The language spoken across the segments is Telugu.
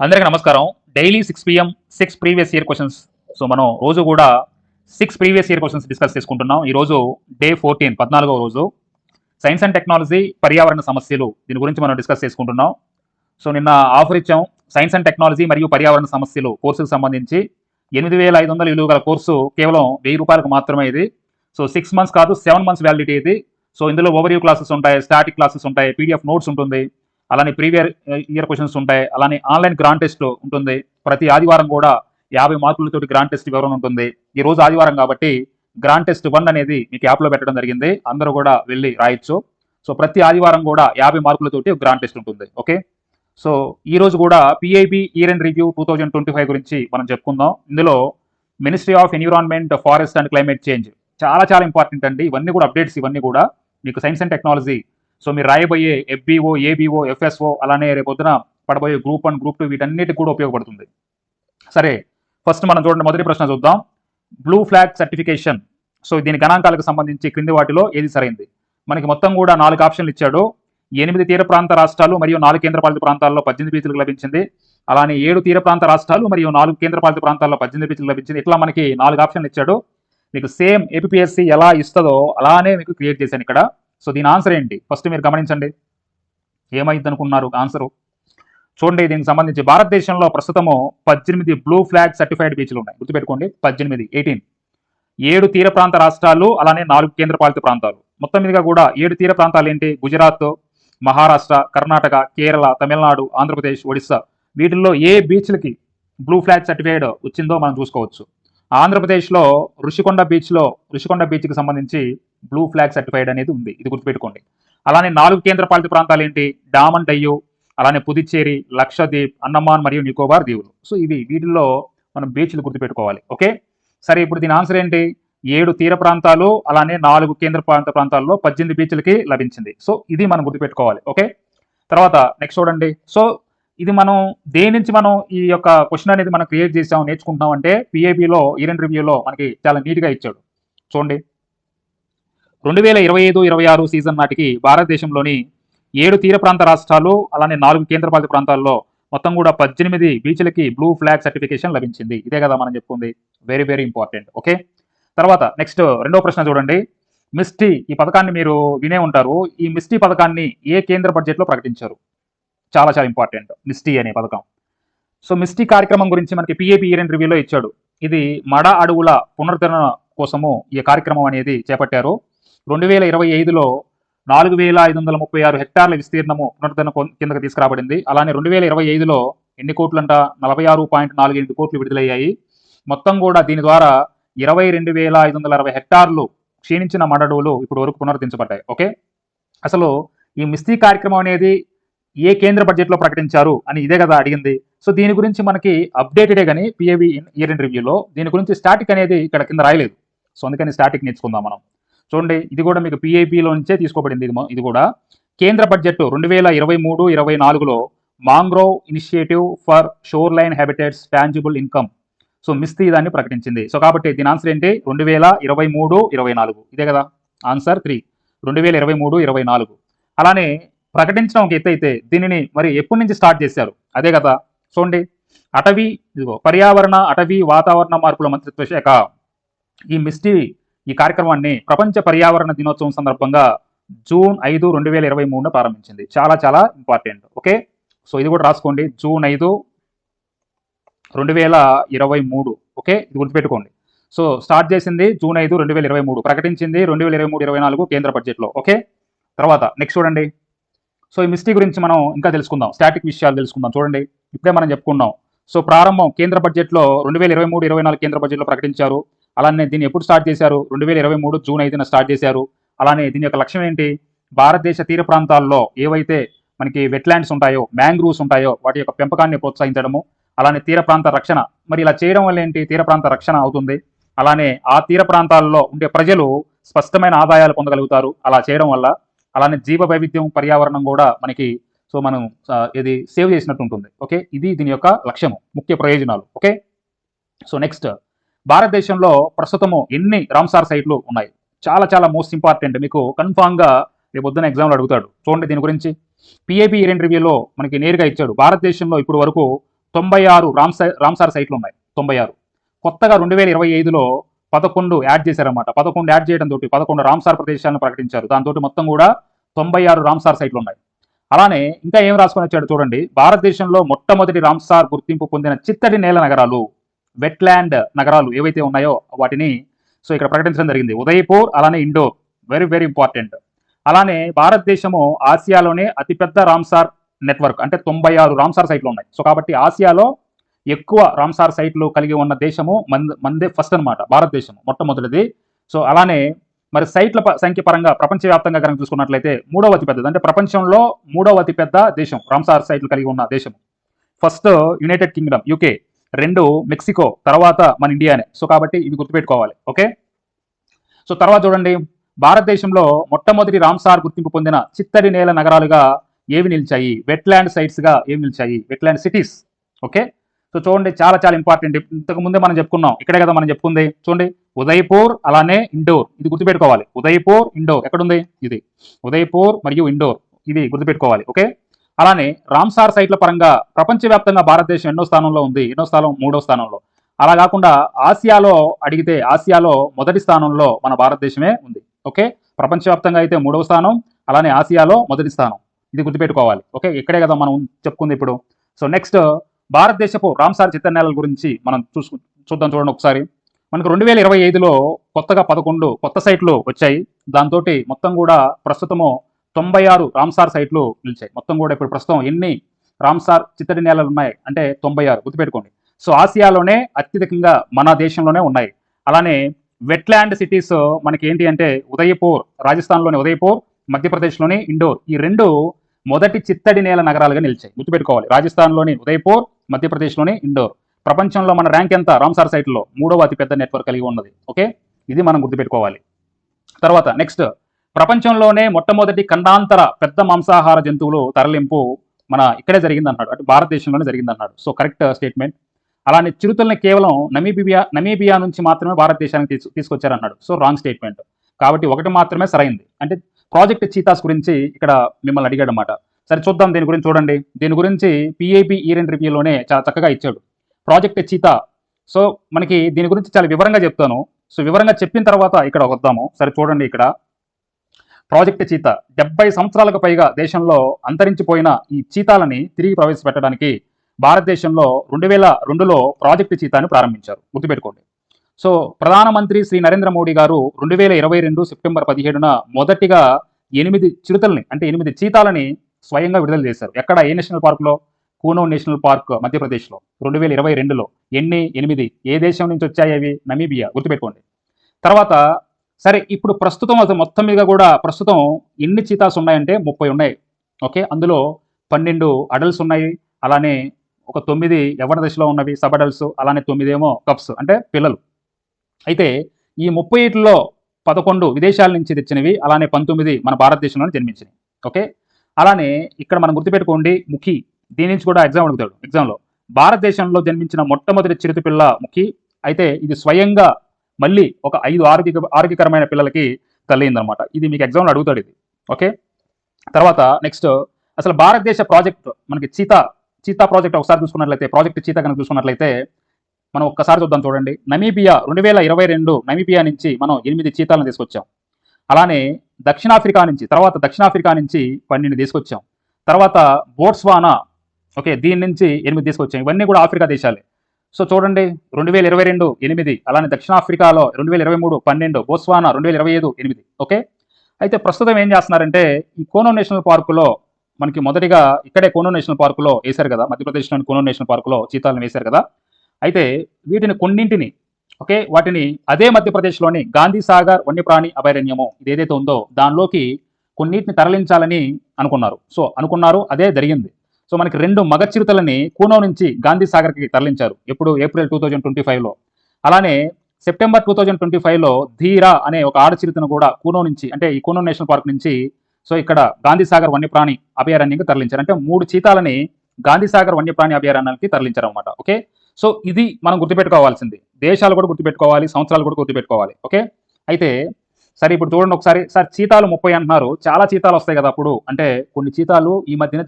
అందరికీ నమస్కారం. Daily 6 PM 6 previous year questions. So మనం రోజు కూడా 6 ప్రీవియస్ ఇయర్ క్వశ్చన్స్ డిస్కస్ చేసుకుంటున్నాం. ఈ రోజు డే 14 14వ రోజు. సైన్స్ అండ్ టెక్నాలజీ పర్యావరణ సమస్యలు దీని గురించి మనం డిస్కస్ చేసుకుంటున్నాం. సో నిన్న ఆఫర్ ఇచ్చాం. సైన్స్ అండ్ టెక్నాలజీ మరియు పర్యావరణ సమస్యలు కోర్సుకు సంబంధించి 8,500 విలువ గల కోర్సు కేవలం ₹1000 మాత్రమే ఇది. సో 6 మంత్స్ కాదు 7 మంత్స్ వ్యాలిడిటీ ఇది. సో ఇందులో ఓవర్వ్యూ క్లాసెస్ ఉంటాయి, స్టాటిక్ క్లాసెస్ ఉంటాయి, పీడిఎఫ్ నోట్స్ ఉంటుంది, అలానే ప్రీవియర్ ఇయర్ క్వశ్చన్స్ ఉంటాయి, అలానే ఆన్లైన్ గ్రాండ్ టెస్ట్ ఉంటుంది. ప్రతి ఆదివారం కూడా 50 మార్కులతోటి గ్రాండ్ టెస్ట్ వివరణ ఉంటుంది. ఈ రోజు ఆదివారం కాబట్టి గ్రాండ్ టెస్ట్ 1 అనేది మీకు యాప్లో పెట్టడం జరిగింది. అందరూ కూడా వెళ్ళి రాయొచ్చు. సో ప్రతి ఆదివారం కూడా 50 మార్కులతోటి గ్రాండ్ టెస్ట్ ఉంటుంది. ఓకే, సో ఈ రోజు కూడా పిఐబి ఇయర్ అండ్ రివ్యూ 2025 గురించి మనం చెప్పుకుందాం. ఇందులో ministry of environment, forest and climate change చాలా చాలా ఇంపార్టెంట్ అండి. ఇవన్నీ కూడా అప్డేట్స్, ఇవన్నీ కూడా మీకు సైన్స్ అండ్ టెక్నాలజీ. సో మీరు రాయబోయే ఎఫ్బిఓ, ఏబిఓ, ఎఫ్ఎస్ఓ, అలానే రేపొద్దున పడబోయే గ్రూప్ 1, గ్రూప్ 2 వీటన్నిటికి కూడా ఉపయోగపడుతుంది. సరే, ఫస్ట్ మనం చూడండి, మొదటి ప్రశ్న చూద్దాం. Blue flag certification. సో దీని గణాంకాలకు సంబంధించి క్రింది వాటిలో ఏది సరైంది? మనకి మొత్తం కూడా 4 ఆప్షన్లు ఇచ్చాడు. 8 తీర ప్రాంత రాష్ట్రాలు మరియు 4 కేంద్రపాలిత ప్రాంతాల్లో 18 బీచ్లకు లభించింది. అలానే 7 తీర ప్రాంత రాష్ట్రాలు మరియు 4 కేంద్రపాలిత ప్రాంతాల్లో 18 బీచ్లకు లభించింది. ఇట్లా మనకి 4 ఆప్షన్లు ఇచ్చాడు. మీకు సేమ్ ఏపీఎస్సి ఎలా ఇస్తుందో అలానే మీకు క్రియేట్ చేశాను ఇక్కడ. సో దీని ఆన్సర్ ఏంటి ఫస్ట్ మీరు గమనించండి. ఏమైంది అనుకున్నారు ఆన్సరు? చూడండి, దీనికి సంబంధించి భారతదేశంలో ప్రస్తుతము 18 బ్లూ ఫ్లాగ్ సర్టిఫైడ్ బీచ్లు ఉన్నాయి. గుర్తుపెట్టుకోండి, 18, 18. 7 తీర ప్రాంత రాష్ట్రాలు, అలానే 4 కేంద్రపాలిత ప్రాంతాలు. మొత్తం మీదుగా కూడా 7 తీర ప్రాంతాలు ఏంటి? గుజరాత్, మహారాష్ట్ర, కర్ణాటక, కేరళ, తమిళనాడు, ఆంధ్రప్రదేశ్, ఒడిస్సా. వీటిల్లో ఏ బీచ్లకి బ్లూ ఫ్లాగ్ సర్టిఫైడ్ వచ్చిందో మనం చూసుకోవచ్చు. ఆంధ్రప్రదేశ్లో ఋషికొండ బీచ్కి సంబంధించి బ్లూ ఫ్లాగ్ సర్టిఫైడ్ అనేది ఉంది. ఇది గుర్తుపెట్టుకోండి. అలానే 4 కేంద్రపాలిత ప్రాంతాలు ఏంటి? డామన్ డయ్యు, అలానే పుదుచ్చేరి, లక్షద్వీప్, అండమాన్ మరియు నికోబార్ దీవులు. సో వీటిల్లో మనం బీచ్లు గుర్తుపెట్టుకోవాలి. ఓకే, సరే, ఇప్పుడు దీని ఆన్సర్ ఏంటి? 7 తీర ప్రాంతాలు, అలానే 4 కేంద్ర ప్రాంతాల్లో 18 బీచ్లకి లభించింది. సో ఇది మనం గుర్తుపెట్టుకోవాలి. ఓకే, తర్వాత నెక్స్ట్ చూడండి. సో ఇది మనం దేని నుంచి మనం ఈ యొక్క క్వశ్చన్ అనేది మనం క్రియేట్ చేసాం, నేర్చుకుంటున్నాం అంటే పిఏబిలో ఇయర్ అండ్ రివ్యూలో మనకి చాలా నీట్గా ఇచ్చాడు. చూడండి, 2025-26 సీజన్ నాటికి భారతదేశంలోని 7 తీర ప్రాంత రాష్ట్రాలు, అలానే 4 కేంద్రపాలిత ప్రాంతాల్లో మొత్తం కూడా 18 బీచ్లకి బ్లూ ఫ్లాగ్ సర్టిఫికేషన్ లభించింది. ఇదే కదా మనం చెప్పుకుంది. Very very important. ఓకే, తర్వాత నెక్స్ట్ రెండో ప్రశ్న చూడండి. మిస్టీ, ఈ పథకాన్ని మీరు వినే ఉంటారు. ఈ మిస్టీ పథకాన్ని ఏ కేంద్ర బడ్జెట్లో ప్రకటించారు? చాలా చాలా ఇంపార్టెంట్ మిస్టీ అనే పథకం. సో మిస్టీ కార్యక్రమం గురించి మనకి పిఏపి ఇయర్ అండ్ రివ్యూలో ఇచ్చాడు. ఇది మడ అడవుల పునరుద్ధరణ కోసము ఈ కార్యక్రమం అనేది చేపట్టారు. 2025లో 4,536 హెక్టార్ల విస్తీర్ణము పునరుద్ధరణ కిందకి తీసుకురాబడింది. అలానే 2025లో ఎన్ని కోట్లంట? 46.48 కోట్లు విడుదలయ్యాయి. మొత్తం కూడా దీని ద్వారా 22,560 హెక్టార్లు క్షీణించిన మడడువులు ఇప్పుడు వరకు పునరుద్ధరించబడ్డాయి. ఓకే, అసలు ఈ మిస్టీ కార్యక్రమం అనేది ఏ కేంద్ర బడ్జెట్లో ప్రకటించారు అని ఇదే కదా అడిగింది. సో దీని గురించి మనకి అప్డేటెడే కానీ పిఏబి ఇయర్ అండ్ రివ్యూలో దీని గురించి స్టాటిక్ అనేది ఇక్కడ కింద రాయలేదు. సో అందుకని స్టాటిక్ నేర్చుకుందాం మనం. చూడండి, ఇది కూడా మీకు పిఏబిలో నుంచే తీసుకోబడింది. ఇది కూడా కేంద్ర బడ్జెట్ 2023-24లో mangrove initiative for shore line habitats tangible income. So MISHTI దాన్ని ప్రకటించింది. సో కాబట్టి దీని ఆన్సర్ ఏంటి? 2023-24. ఇదే కదా ఆన్సర్ 3, 2023-24. అలానే ప్రకటించడం ఒక ఎత్తు అయితే దీనిని మరి ఎప్పటి నుంచి స్టార్ట్ చేశారు? అదే కదా. చూడండి, పర్యావరణ, అటవీ, వాతావరణ మార్పుల మంత్రిత్వ శాఖ ఈ మిస్టీ ఈ కార్యక్రమాన్ని ప్రపంచ పర్యావరణ దినోత్సవం సందర్భంగా జూన్ 5, 2023 ప్రారంభించింది. చాలా చాలా ఇంపార్టెంట్. ఓకే, సో ఇది కూడా రాసుకోండి. జూన్ 5, 2023. ఓకే, ఇది గుర్తుపెట్టుకోండి. సో స్టార్ట్ చేసింది జూన్ 5, 2023, ప్రకటించింది 2023-24 కేంద్ర బడ్జెట్లో. ఓకే, తర్వాత నెక్స్ట్ చూడండి. సో ఈ మిస్టీ గురించి మనం ఇంకా తెలుసుకుందాం, స్టాటిక్ విషయాలు తెలుసుకుందాం. చూడండి, ఇప్పుడే మనం చెప్పుకున్నాం. సో ప్రారంభం కేంద్ర బడ్జెట్లో 2023-24 కేంద్ర బడ్జెట్లో ప్రకటించారు. అలానే దీన్ని ఎప్పుడు స్టార్ట్ చేశారు? 2023 జూన్ 5న స్టార్ట్ చేశారు. అలానే దీని యొక్క లక్ష్యం ఏంటి? భారతదేశ తీర ప్రాంతాల్లో ఏవైతే మనకి వెట్లాండ్స్ ఉంటాయో, మ్యాంగ్రూవ్స్ ఉంటాయో వాటి యొక్క పెంపకాన్ని ప్రోత్సహించడము, అలానే తీర ప్రాంత రక్షణ. మరి ఇలా చేయడం వల్ల ఏంటి? తీర ప్రాంత రక్షణ అవుతుంది. అలానే ఆ తీర ప్రాంతాల్లో ఉండే ప్రజలు స్పష్టమైన ఆదాయాలు పొందగలుగుతారు అలా చేయడం వల్ల. అలానే జీవ వైవిధ్యం, పర్యావరణం కూడా మనకి సో మనం ఇది సేవ్ చేసినట్టు ఉంటుంది. ఓకే, ఇది దీని యొక్క లక్ష్యము, ముఖ్య ప్రయోజనాలు. ఓకే, సో నెక్స్ట్, భారతదేశంలో ప్రస్తుతము ఎన్ని రామ్సార్ సైట్లు ఉన్నాయి? చాలా చాలా మోస్ట్ ఇంపార్టెంట్, మీకు కన్ఫామ్గా రేపు పొద్దున ఎగ్జామ్లో అడుగుతాడు. చూడండి, దీని గురించి పిఏబి ఇయర్ అండ్ రివ్యూలో మనకి నేరుగా ఇచ్చాడు. భారతదేశంలో ఇప్పుడు వరకు 96 రామ్సార్ సైట్లు ఉన్నాయి. 96 కొత్తగా 2025లో 11 యాడ్ చేశారన్నమాట. 11 యాడ్ చేయడంతో 11 రామ్సార్ ప్రదేశాలను ప్రకటించారు. దాంతో మొత్తం కూడా 96 రామ్సార్ సైట్లు ఉన్నాయి. అలానే ఇంకా ఏం రాసుకొని వచ్చాడు చూడండి. భారతదేశంలో మొట్టమొదటి రామ్సార్ గుర్తింపు పొందిన చిత్తడి నేల నగరాలు, వెట్లాండ్ నగరాలు ఏవైతే ఉన్నాయో వాటిని సో ఇక్కడ ప్రకటించడం జరిగింది. ఉదయపూర్, అలానే ఇండోర్, వెరీ వెరీ ఇంపార్టెంట్. అలానే భారతదేశము ఆసియాలోనే అతిపెద్ద రామ్సార్ నెట్వర్క్, అంటే 96 రామ్సార్ సైట్లు ఉన్నాయి. సో కాబట్టి ఆసియాలో ఎక్కువ రామ్సార్ సైట్లు కలిగి ఉన్న దేశము మందే ఫస్ట్ అనమాట, భారతదేశం మొట్టమొదటిది. సో అలానే మరి సైట్ల సంఖ్య పరంగా ప్రపంచవ్యాప్తంగా కనుక చూసుకున్నట్లయితే 3వ అతిపెద్దది, అంటే ప్రపంచంలో 3వ అతిపెద్ద దేశం రామ్సార్ సైట్లు కలిగి ఉన్న దేశం. First United Kingdom UK, 2 Mexico, తర్వాత మన ఇండియానే. సో కాబట్టి ఇవి గుర్తుపెట్టుకోవాలి. ఓకే, సో తర్వాత చూడండి, భారతదేశంలో మొట్టమొదటి రామ్సార్ గుర్తింపు పొందిన చిత్తడి నేల నగరాలుగా ఏవి నిలిచాయి, వెట్లాండ్ సైట్స్ గా ఏవి నిలిచాయి, వెట్లాండ్ సిటీస్. ఓకే, సో చూడండి చాలా చాలా ఇంపార్టెంట్. ఇంతకు ముందే మనం చెప్పుకున్నాం, ఇక్కడే కదా మనం చెప్పుకుంది. చూడండి ఉదయపూర్, అలానే ఇండోర్, ఇది గుర్తుపెట్టుకోవాలి. ఉదయపూర్, ఇండోర్ ఎక్కడుంది, ఇది ఉదయపూర్ మరియు ఇండోర్, ఇది గుర్తుపెట్టుకోవాలి. ఓకే, అలానే రామ్సార్ సైట్ల పరంగా ప్రపంచవ్యాప్తంగా భారతదేశం ఎన్నో స్థానంలో ఉంది, ఎన్నో స్థానం 3వ స్థానంలో. అలా కాకుండా ఆసియాలో అడిగితే ఆసియాలో మొదటి స్థానంలో మన భారతదేశమే ఉంది. ఓకే, ప్రపంచవ్యాప్తంగా అయితే 3వ స్థానం, అలానే ఆసియాలో మొదటి స్థానం, ఇది గుర్తుపెట్టుకోవాలి. ఓకే, ఇక్కడే కదా మనం చెప్పుకుంది ఇప్పుడు. సో నెక్స్ట్ భారతదేశపు రామ్సార్ చిత్తడి నేలల గురించి మనం చూద్దాం. చూడండి ఒకసారి, మనకు 2025లో కొత్తగా 11 కొత్త సైట్లు వచ్చాయి. దాంతో మొత్తం కూడా ప్రస్తుతము 96 రామ్సార్ సైట్లు నిలిచాయి. మొత్తం కూడా ఇప్పుడు ప్రస్తుతం ఎన్ని రామ్సార్ చిత్తడి నేలలు ఉన్నాయి అంటే 96, గుర్తుపెట్టుకోండి. సో ఆసియాలోనే అత్యధికంగా మన దేశంలోనే ఉన్నాయి. అలానే వెట్లాండ్ సిటీస్ మనకి ఏంటి అంటే ఉదయపూర్, రాజస్థాన్లోని ఉదయపూర్, మధ్యప్రదేశ్లోని ఇండోర్, ఈ 2 మొదటి చిత్తడి నేల నగరాలుగా నిలిచాయి. గుర్తుపెట్టుకోవాలి, రాజస్థాన్లోని ఉదయపూర్, మధ్యప్రదేశ్లోని ఇండోర్. ప్రపంచంలో మన ర్యాంక్ ఎంత రామ్సార్ సైట్లో, 3వ అతిపెద్ద నెట్వర్క్ కలిగి ఉన్నది. ఓకే, ఇది మనం గుర్తుపెట్టుకోవాలి. తర్వాత నెక్స్ట్, ప్రపంచంలోనే మొట్టమొదటి ఖండాంతర పెద్ద మాంసాహార జంతువులు తరలింపు మన ఇక్కడే జరిగింది అన్నాడు, అంటే భారతదేశంలోనే జరిగింది అన్నాడు. So correct statement. అలానే చిరుతల్ని కేవలం నమీబియా నుంచి మాత్రమే భారతదేశానికి తీసుకొచ్చారన్నాడు. So wrong statement. కాబట్టి ఒకటి మాత్రమే సరైంది. అంటే ప్రాజెక్ట్ చీతాస్ గురించి ఇక్కడ మిమ్మల్ని అడిగాడు అన్నమాట. సరే చూద్దాం దీని గురించి. చూడండి, దీని గురించి PIB ఇయర్ ఎండ్ రివ్యూలోనే చాలా చక్కగా ఇచ్చాడు ప్రాజెక్ట్ చీతా. సో మనకి దీని గురించి చాలా వివరంగా చెప్తాను. సో వివరంగా చెప్పిన తర్వాత ఇక్కడ వద్దాము. సరే చూడండి, ఇక్కడ ప్రాజెక్ట్ చీతా 70 సంవత్సరాలకు పైగా దేశంలో అంతరించిపోయిన ఈ చీతాలని తిరిగి ప్రవేశపెట్టడానికి భారతదేశంలో 2002లో ప్రాజెక్ట్ చీతాని ప్రారంభించారు. గుర్తుపెట్టుకోండి. సో ప్రధానమంత్రి శ్రీ నరేంద్ర మోడీ గారు 2022 సెప్టెంబర్ 17న మొదటిగా 8 చిరుతల్ని, అంటే 8 చీతాలని స్వయంగా విడుదల చేశారు. ఎక్కడ, ఏ నేషనల్ పార్క్లో, కూనో నేషనల్ పార్క్ మధ్యప్రదేశ్లో 2022లో. 8 ఏ దేశం నుంచి వచ్చాయి అవి, నమీబియా. గుర్తుపెట్టుకోండి. తర్వాత సరే ఇప్పుడు ప్రస్తుతం మొత్తం మీద కూడా ప్రస్తుతం ఎన్ని చీతాస్ ఉన్నాయంటే 30 ఉన్నాయి. ఓకే, అందులో 12 అడల్ట్స్ ఉన్నాయి, అలానే ఒక 9 యవ్వన దశలో ఉన్నవి సబ్ అడల్ట్స్, అలానే 9 ఏమో కప్స్ అంటే పిల్లలు. అయితే ఈ 30లో 11 విదేశాల నుంచి తెచ్చినవి, అలానే 19 మన భారతదేశంలోనే జన్మించినవి. ఓకే, అలానే ఇక్కడ మనం గుర్తుపెట్టుకోండి ముఖి, దీని నుంచి కూడా ఎగ్జామ్ అడుగుతాడు ఎగ్జామ్లో. భారతదేశంలో జన్మించిన మొట్టమొదటి చిరుత పిల్ల ముఖి. అయితే ఇది స్వయంగా మళ్ళీ ఒక 5 ఆరోగ్యకరమైన పిల్లలకి తల్లిందనమాట. ఇది మీకు ఎగ్జామ్లో అడుగుతాడు ఇది. ఓకే, తర్వాత నెక్స్ట్ అసలు భారతదేశ ప్రాజెక్ట్ మనకి చీతా ప్రాజెక్ట్ ఒకసారి చూసుకున్నట్లయితే, ప్రాజెక్ట్ చీతా కనుక చూసుకున్నట్లయితే మనం ఒక్కసారి చూద్దాం. చూడండి, నమీబియా 2022 నమీబియా నుంచి మనం 8 చీతాలను తీసుకొచ్చాం. అలానే దక్షిణాఫ్రికా నుంచి 12 తీసుకొచ్చాం. తర్వాత బోట్స్వానా, ఓకే, దీని నుంచి 8 తీసుకొచ్చాం. ఇవన్నీ కూడా ఆఫ్రికా దేశాలే. సో చూడండి, 2022 8, అలానే దక్షిణాఫ్రికాలో 2023 12, బోట్స్వానా 2025 8. ఓకే, అయితే ప్రస్తుతం ఏం చేస్తున్నారంటే ఈ కోనో నేషనల్ పార్కులో మనకి మొదటిగా ఇక్కడే కోనో నేషనల్ పార్కులో వేశారు కదా, మధ్యప్రదేశ్లోని కోనో నేషనల్ పార్కులో చీతాలను వేశారు కదా. అయితే వీటిని కొన్నింటిని, ఓకే, వాటిని అదే మధ్యప్రదేశ్లోని గాంధీ సాగర్ వన్యప్రాణి అభయారణ్యము ఇది ఏదైతే ఉందో దానిలోకి కొన్నిటిని తరలించాలని అనుకున్నారు, అదే జరిగింది. సో మనకి 2 మగ చిరుతలని కూనో నుంచి గాంధీ సాగర్కి తరలించారు. ఎప్పుడు, ఏప్రిల్ 2025లో. అలానే సెప్టెంబర్ 2025లో ధీరా అనే ఒక ఆడ చిరుతను కూడా కూనో నుంచి, అంటే ఈ కూనో నేషనల్ పార్క్ నుంచి సో ఇక్కడ గాంధీ సాగర్ వన్యప్రాణి అభయారణ్యానికి తరలించారు. అంటే 3 చీతాలని గాంధీ సాగర్ వన్యప్రాణి అభయారణ్యానికి తరలించారు అనమాట. ఓకే, సో ఇది మనం గుర్తుపెట్టుకోవాల్సింది. దేశాలు కూడా గుర్తుపెట్టుకోవాలి, సంవత్సరాలు కూడా గుర్తుపెట్టుకోవాలి. ఓకే, అయితే సరే ఇప్పుడు చూడండి ఒకసారి. సార్ చీతాలు 30 అంటున్నారు, చాలా చీతాలు వస్తాయి కదా అప్పుడు. అంటే కొన్ని చీతాలు ఈ మధ్యన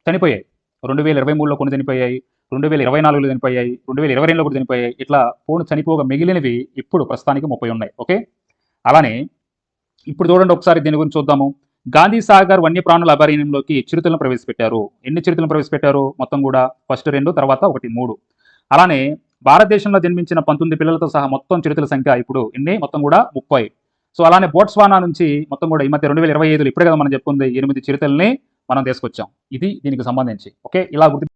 చనిపోయాయి. 2023లో కొన్ని చనిపోయాయి, 2024లో చనిపోయాయి, 2022లో కూడా చనిపోయాయి. ఇట్లా చనిపోగా మిగిలినవి ఇప్పుడు ప్రస్తుతానికి 30 ఉన్నాయి. ఓకే, అలానే ఇప్పుడు చూడండి ఒకసారి దీని గురించి చూద్దాము. గాంధీ సాగర్ వన్యప్రాణుల అభయారణ్యంలోకి చిరుతలను ప్రవేశపెట్టారు. ఎన్ని చిరుతలను ప్రవేశపెట్టారు? మొత్తం కూడా ఫస్ట్ 2, తర్వాత 1, 3. అలానే భారతదేశంలో జన్మించిన 19 పిల్లలతో సహా మొత్తం చిరుతల సంఖ్య ఇప్పుడు ఎన్ని? మొత్తం కూడా 30. సో అలానే బోట్స్వానా నుంచి మొత్తం కూడా ఈ మధ్య 2025లో ఇప్పుడే కదా మనం చెప్పుకుంది 8 చిరుతల్ని మనం తీసుకొచ్చాం. ఇది దీనికి సంబంధించి. ఓకే, ఇలా గుర్తు